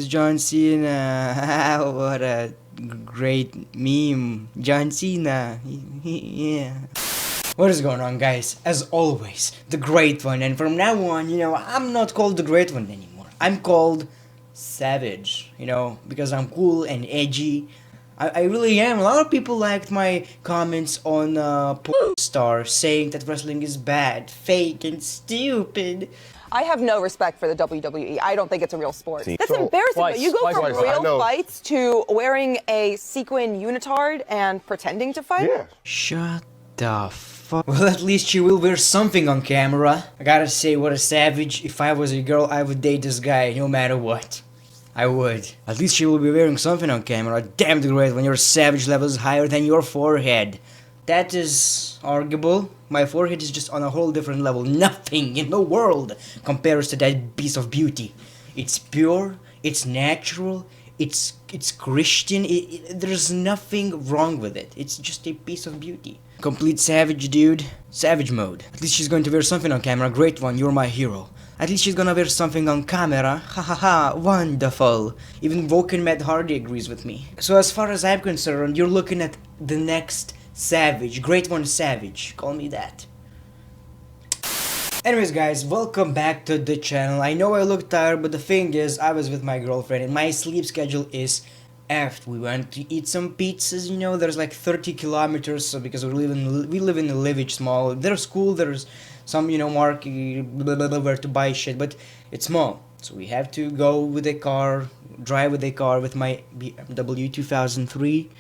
John Cena. What a great meme. John Cena. Yeah. What is going on, guys? As always, the Great One, and from now on, I'm not called the Great One anymore. I'm called Savage, because I'm cool and edgy. I really am. A lot of people liked my comments on Star saying that wrestling is bad, fake, and stupid. I have no respect for the WWE. I don't think it's a real sport. See, That's so embarrassing. twice, You go from twice, real fights to wearing a sequin unitard and pretending to fight? Yeah. Shut the fuck. Well, at least she will wear something on camera. I gotta say, what a savage. If I was a girl, I would date this guy no matter what. I would. At least she will be wearing something on camera. Damn the Great when your savage level is higher than your forehead. That is arguable. My forehead is just on a whole different level. Nothing in the world compares to that piece of beauty. It's pure, it's natural, it's Christian, there's nothing wrong with it. It's just a piece of beauty. Complete savage, dude. Savage mode. At least she's going to wear something on camera. Great one, you're my hero. At least she's gonna wear something on camera. Ha ha ha, wonderful. Even Vulcan Matt Hardy agrees with me. So as far as I'm concerned, you're looking at the next Savage. Great One Savage. Call me that. Anyways, guys, welcome back to the channel. I know I look tired, but the thing is, I was with my girlfriend and my sleep schedule is effed. We went to eat some pizzas, there's like 30 kilometers, so because we live in a Livage mall. There's school, there's some, market, where to buy shit, but it's small. So we have to go with a car, drive with a car with my BMW 2003.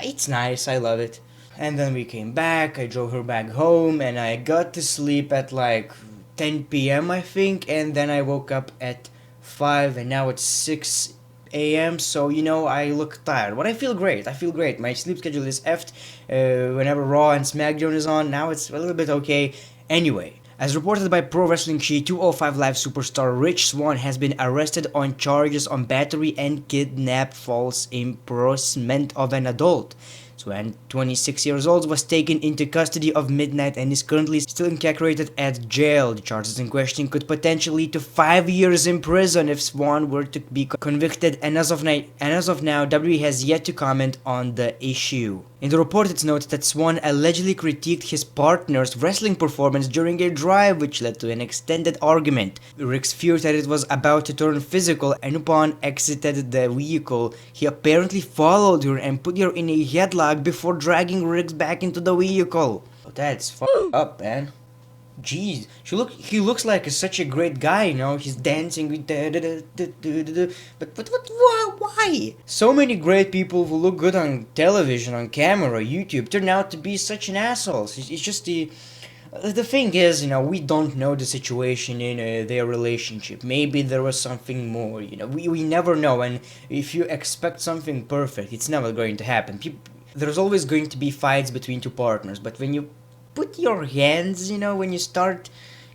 It's nice, I love it. And then we came back, I drove her back home, and I got to sleep at like 10 p.m. I think, and then I woke up at 5, and now it's 6 a.m. So, I look tired, but I feel great. My sleep schedule is effed whenever Raw and SmackDown is on. Now it's a little bit okay. Anyway, as reported by Pro Wrestling She, 205 Live superstar Rich Swann has been arrested on charges on battery and kidnap false imprisonment of an adult. Swann, 26 years old, was taken into custody of midnight and is currently still incarcerated at jail. The charges in question could potentially lead to 5 years in prison if Swann were to be convicted, and as of now, WWE has yet to comment on the issue. In the report, it's noted that Swann allegedly critiqued his partner's wrestling performance during a drive, which led to an extended argument. Riggs feared that it was about to turn physical, and upon exited the vehicle, he apparently followed her and put her in a headlock before dragging Riggs back into the vehicle. Oh, that's fucked up, man. Jeez, he looks like such a great guy, he's dancing with but why? So many great people who look good on television, on camera, YouTube, turn out to be such an assholes. It's just the thing is, we don't know the situation in their relationship. Maybe there was something more, we never know, and if you expect something perfect, it's never going to happen. There's always going to be fights between two partners, but when you put your hands, when you start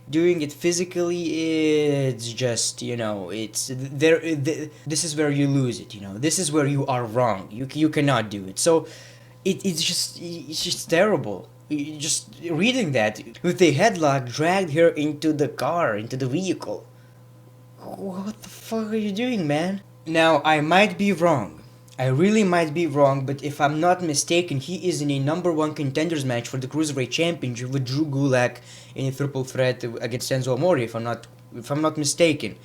doing it physically, it's just, it's there. This is where you lose it, This is where you are wrong. You cannot do it. So it's just terrible. Just reading that with a headlock, dragged her into the car, into the vehicle. What the fuck are you doing, man? Now I might be wrong. I really might be wrong, but if I'm not mistaken, he is in a #1 contenders match for the Cruiserweight Championship with Drew Gulak in a triple threat against Enzo Amore, if I'm not mistaken.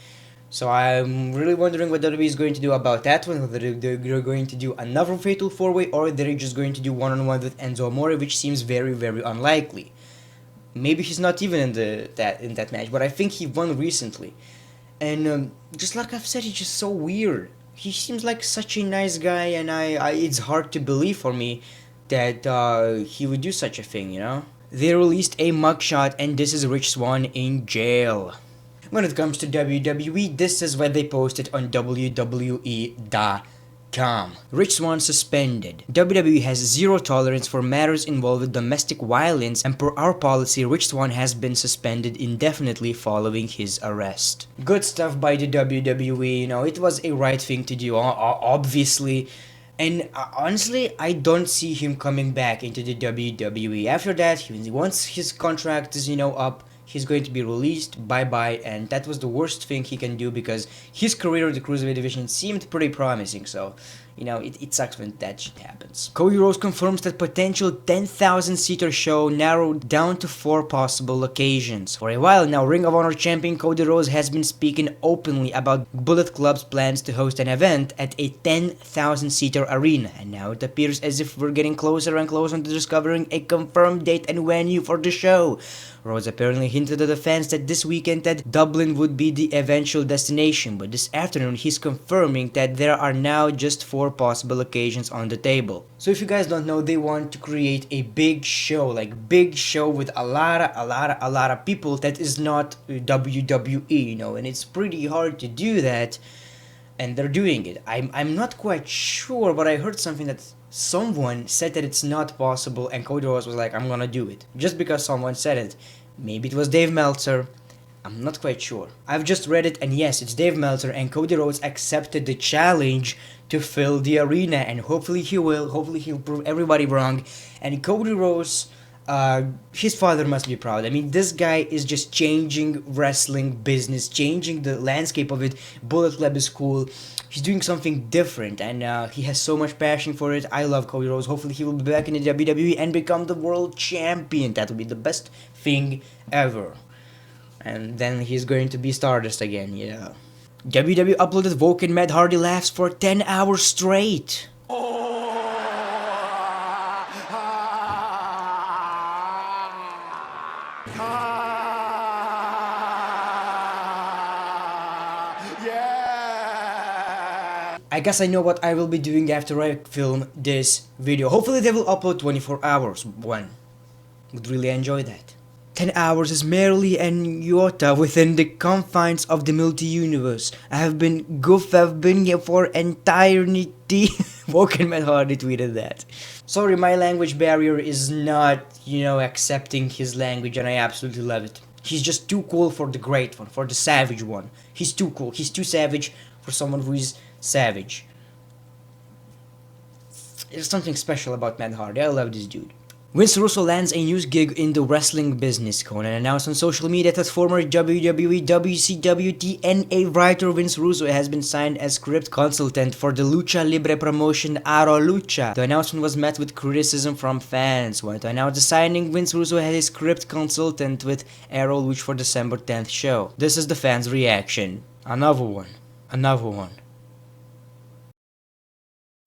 So I'm really wondering what WWE is going to do about that one, whether they're going to do another Fatal 4-Way or they're just going to do one-on-one with Enzo Amore, which seems very, very unlikely. Maybe he's not even in that match, but I think he won recently. And just like I've said, he's just so weird. He seems like such a nice guy, and it's hard to believe for me that he would do such a thing, They released a mugshot, and this is Rich Swann in jail. When it comes to WWE, this is what they posted on WWE.com. Rich Swann suspended. WWE has zero tolerance for matters involved with domestic violence, and per our policy, Rich Swann has been suspended indefinitely following his arrest. Good stuff by the WWE, it was a right thing to do, obviously. And honestly, I don't see him coming back into the WWE. After that, once his contract is, up, he's going to be released, bye-bye, and that was the worst thing he can do because his career in the Cruiserweight division seemed pretty promising, so, you know, it sucks when that shit happens. Cody Rhodes confirms that potential 10,000-seater show narrowed down to 4 possible occasions. For a while now, Ring of Honor champion Cody Rhodes has been speaking openly about Bullet Club's plans to host an event at a 10,000-seater arena, and now it appears as if we're getting closer and closer to discovering a confirmed date and venue for the show. Rhodes apparently hinted to the fans that this weekend that Dublin would be the eventual destination, but this afternoon he's confirming that there are now just 4 possible occasions on the table. So if you guys don't know, they want to create a big show, like big show with a lot of people that is not WWE, you know, and it's pretty hard to do that, and they're doing it. I'm not quite sure, but I heard something that someone said that it's not possible, and Cody Rhodes was like, I'm gonna do it. Just because someone said it. Maybe it was Dave Meltzer. I'm not quite sure. I've just read it, and yes, it's Dave Meltzer, and Cody Rhodes accepted the challenge to fill the arena, and hopefully he will. Hopefully he'll prove everybody wrong. And Cody Rhodes, his father must be proud. I mean, this guy is just changing wrestling business, changing the landscape of it. Bullet Club is cool. He's doing something different, and he has so much passion for it. I love Cody Rhodes. Hopefully he will be back in the WWE and become the world champion. That would be the best thing ever. And then he's going to be Stardust again, yeah. WWE uploaded Woken Matt Hardy laughs for 10 hours straight. I guess I know what I will be doing after I film this video. Hopefully they will upload 24 hours one. Would really enjoy that. 10 hours is merely an iota within the confines of the multi-universe. I've been here for eternity. Woken Man Hardy tweeted that. Sorry, my language barrier is not, you know, accepting his language, and I absolutely love it. He's just too cool for the great one, for the savage one. He's too cool. He's too savage for someone who is savage. There's something special about Matt Hardy. I love this dude. Vince Russo lands a news gig in the wrestling business. Conan announced on social media that former WWE, WCW, TNA writer Vince Russo has been signed as script consultant for the Lucha Libre promotion Aro Lucha. The announcement was met with criticism from fans. When to announce the signing, Vince Russo had a script consultant with Aro Lucha for December 10th show. This is the fans' reaction. Another one. Another one.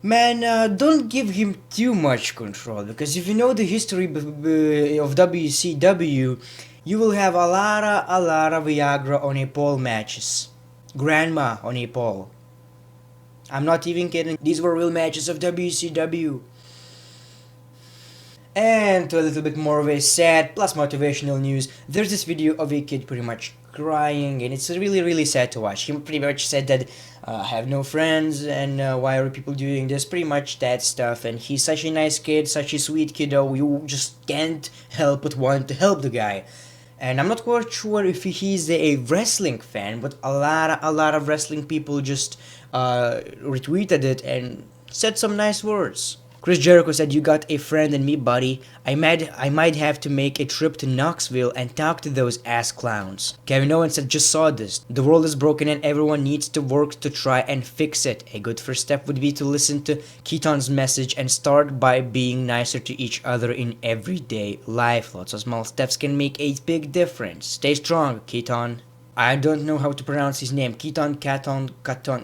Man, don't give him too much control, because if you know the history of WCW, you will have a lot of Viagra on a pole matches. Grandma on a pole. I'm not even kidding, these were real matches of WCW. And to a little bit more of a sad plus motivational news, there's this video of a kid pretty much crying, and it's really sad to watch. He pretty much said that I have no friends, and why are people doing this, pretty much that stuff, and he's such a nice kid, such a sweet kiddo, you just can't help but want to help the guy. And I'm not quite sure if he's a wrestling fan, but a lot of wrestling people just retweeted it and said some nice words. Chris Jericho said, "You got a friend in me, buddy. I might have to make a trip to Knoxville and talk to those ass clowns." Kevin Owens said, "Just saw this. The world is broken and everyone needs to work to try and fix it. A good first step would be to listen to Keaton's message and start by being nicer to each other in everyday life. Lots of small steps can make a big difference. Stay strong, Keaton." I don't know how to pronounce his name. Keaton, Katon.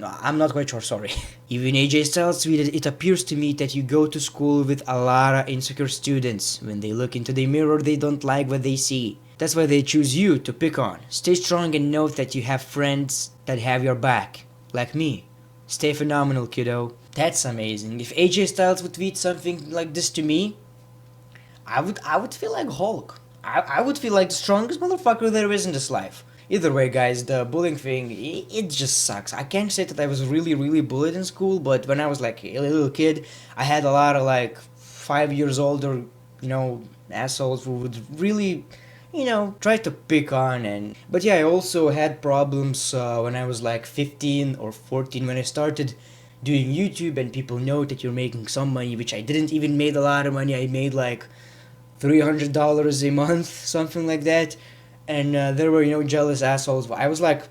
I'm not quite sure, sorry. Even AJ Styles tweeted, "It appears to me that you go to school with a lot of insecure students. When they look into the mirror, they don't like what they see. That's why they choose you to pick on. Stay strong and know that you have friends that have your back. Like me. Stay phenomenal, kiddo." That's amazing. If AJ Styles would tweet something like this to me, I would feel like Hulk. I would feel like the strongest motherfucker there is in this life. Either way, guys, the bullying thing, it just sucks. I can't say that I was really bullied in school, but when I was like a little kid, I had a lot of like 5 years older, you know, assholes who would really, you know, try to pick on. And but yeah, I also had problems when I was like 15 or 14 when I started doing YouTube, and people know that you're making some money, which I didn't even make a lot of money. I made like $300 a month, something like that. and there were jealous assholes. I was like,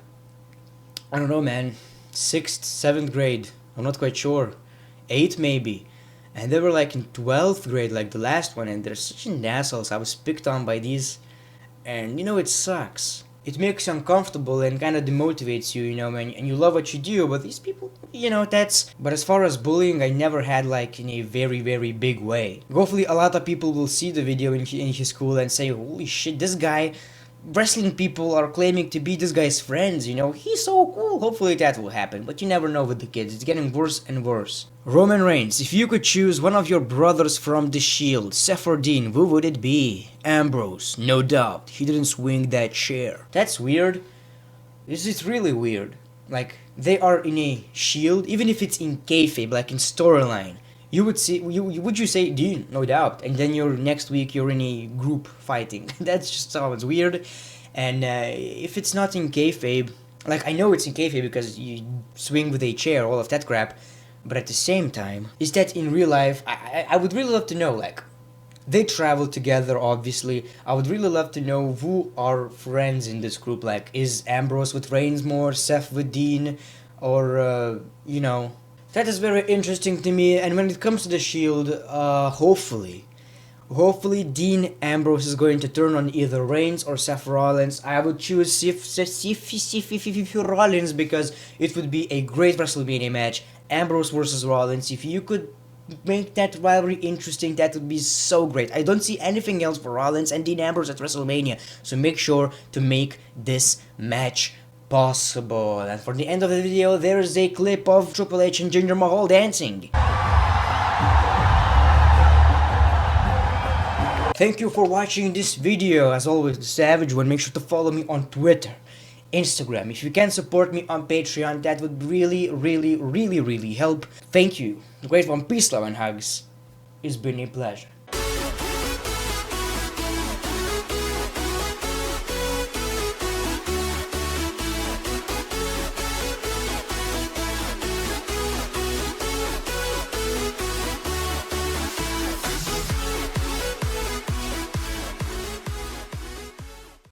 I don't know, man, 6th, 7th grade. I'm not quite sure, 8th maybe, and they were like in 12th grade, like the last one, and they're such an assholes. I was picked on by these, and it sucks. It makes you uncomfortable and kind of demotivates you, and you love what you do, but these people, that's. But as far as bullying, I never had like in a very, very big way. Hopefully, a lot of people will see the video in his school and say, holy shit, this guy. Wrestling people are claiming to be this guy's friends, he's so cool. Hopefully that will happen, but you never know with the kids. It's getting worse and worse. Roman Reigns, if you could choose one of your brothers from the Shield, Seth or Dean, who would it be? Ambrose, no doubt. He didn't swing that chair. That's weird. This is really weird. Like, they are in a Shield, even if it's in kayfabe, like in storyline. You would say Dean, no doubt, and then next week you're in a group fighting. That's just sounds weird. And if it's not in kayfabe, like I know it's in kayfabe because you swing with a chair, all of that crap. But at the same time, is that in real life? I would really love to know. Like, they travel together, obviously. I would really love to know who are friends in this group. Like, is Ambrose with Reigns more, Seth with Dean, or That is very interesting to me, and when it comes to the Shield, hopefully Dean Ambrose is going to turn on either Reigns or Seth Rollins. I would choose Seth Rollins because it would be a great WrestleMania match, Ambrose versus Rollins. If you could make that rivalry interesting, that would be so great. I don't see anything else for Rollins and Dean Ambrose at WrestleMania, so make sure to make this match possible. And for the end of the video, there is a clip of Triple H and Jinder Mahal dancing. Thank you for watching this video. As always, the Savage One. Make sure to follow me on Twitter, Instagram. If you can support me on Patreon, that would really, really, really, really help. Thank you. The Great One, peace, love, and hugs. It's been a pleasure.